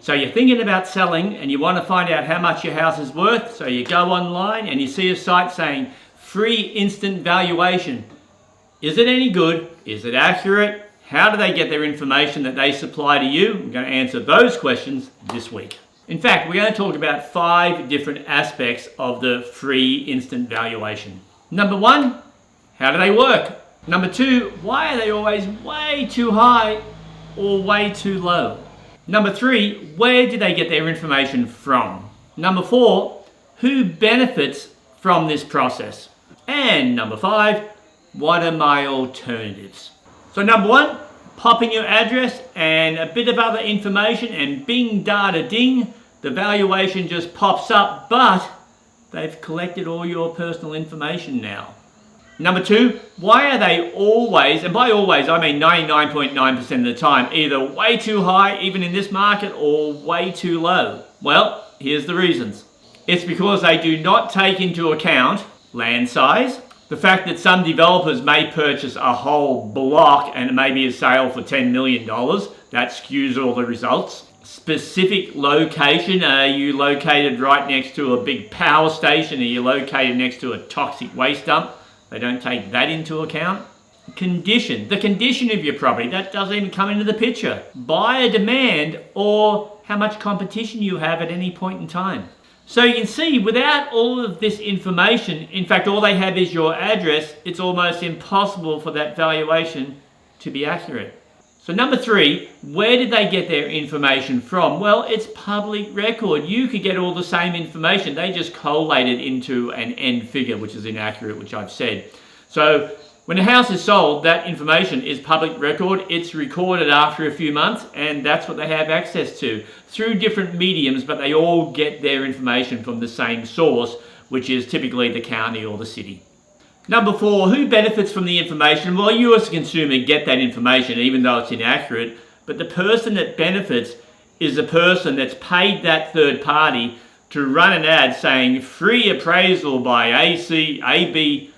So you're thinking about selling and you want to find out how much your house is worth. So you go online and you see a site saying free instant valuation. Is it any good? Is it accurate? How do they get their information that they supply to you? I'm going to answer those questions this week. In fact, we're going to talk about 5 different aspects of the free instant valuation. Number 1, how do they work? Number 2, why are they always way too high or way too low? Number 3, where do they get their information from? Number 4, who benefits from this process? And number 5, what are my alternatives? So number 1, pop in your address and a bit of other information and bing dada ding, the valuation just pops up, but they've collected all your personal information now. Number 2, why are they always, and by always I mean 99.9% of the time, either way too high, even in this market, or way too low? Well, here's the reasons. It's because they do not take into account land size, the fact that some developers may purchase a whole block and it may be a sale for $10 million. That skews all the results. Specific location. Are you located right next to a big power station? Are you located next to a toxic waste dump? They don't take that into account. Condition. The condition of your property. That doesn't even come into the picture. Buyer demand or how much competition you have at any point in time. So you can see without all of this information, in fact all they have is your address, it's almost impossible for that valuation to be accurate. So number 3, where did they get their information from? Well, it's public record. You could get all the same information. They just collate it into an end figure, which is inaccurate, which I've said. So when a house is sold, that information is public record. It's recorded after a few months, and that's what they have access to through different mediums, but they all get their information from the same source, which is typically the county or the city. Number 4, who benefits from the information? Well, you as a consumer get that information, even though it's inaccurate, but the person that benefits is the person that's paid that third party to run an ad saying free appraisal by ABCD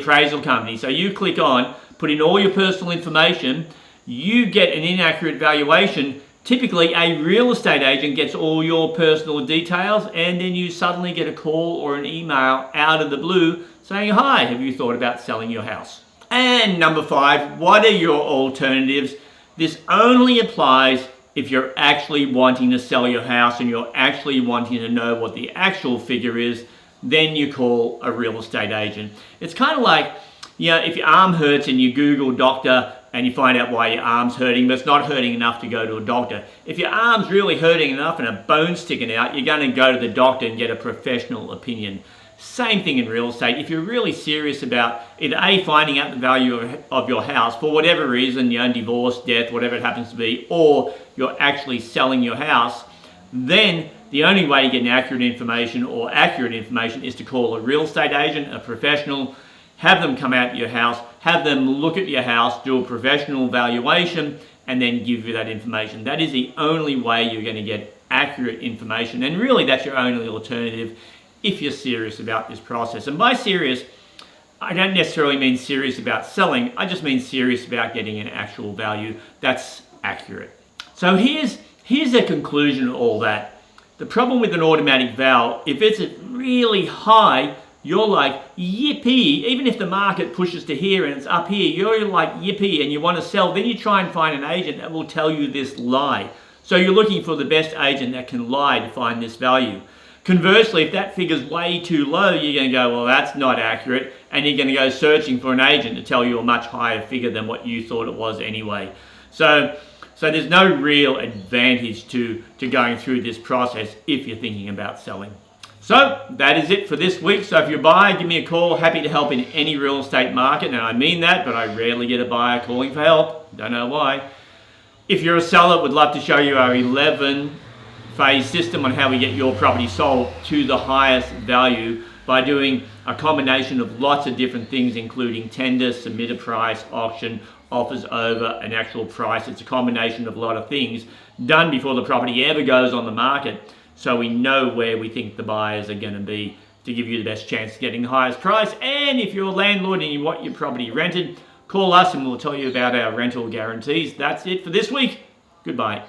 appraisal company. So you click on, put in all your personal information, you get an inaccurate valuation. Typically a real estate agent gets all your personal details, and then you suddenly get a call or an email out of the blue saying, hi, have you thought about selling your house? And number 5, what are your alternatives? This only applies if you're actually wanting to sell your house and you're actually wanting to know what the actual figure is. Then you call a real estate agent. It's kind of like, you know, if your arm hurts and you Google doctor and you find out why your arm's hurting, but it's not hurting enough to go to a doctor. If your arm's really hurting enough and a bone's sticking out, you're going to go to the doctor and get a professional opinion. Same thing in real estate. If you're really serious about either A, finding out the value of your house for whatever reason, you know, divorce, death, whatever it happens to be, or you're actually selling your house, then the only way to get an accurate information is to call a real estate agent, a professional, have them come out to your house, have them look at your house, do a professional valuation, and then give you that information. That is the only way you're going to get accurate information, and really that's your only alternative if you're serious about this process. And by serious, I don't necessarily mean serious about selling, I just mean serious about getting an actual value that's accurate. So here's the conclusion of all that. The problem with an automatic val, if it's really high, you're like, yippee, even if the market pushes to here and it's up here, you're like, yippee, and you want to sell, then you try and find an agent that will tell you this lie. So you're looking for the best agent that can lie to find this value. Conversely, if that figure's way too low, you're going to go, well, that's not accurate, and you're going to go searching for an agent to tell you a much higher figure than what you thought it was anyway. So there's no real advantage to going through this process if you're thinking about selling. So that is it for this week. So if you're a buyer, give me a call. Happy to help in any real estate market. And I mean that, but I rarely get a buyer calling for help. Don't know why. If you're a seller, would love to show you our 11-phase system on how we get your property sold to the highest value by doing a combination of lots of different things, including tender, submit a price, auction, offers over, an actual price. It's a combination of a lot of things done before the property ever goes on the market, so we know where we think the buyers are going to be to give you the best chance of getting the highest price. And if you're a landlord and you want your property rented, call us and we'll tell you about our rental guarantees. That's it for this week. Goodbye.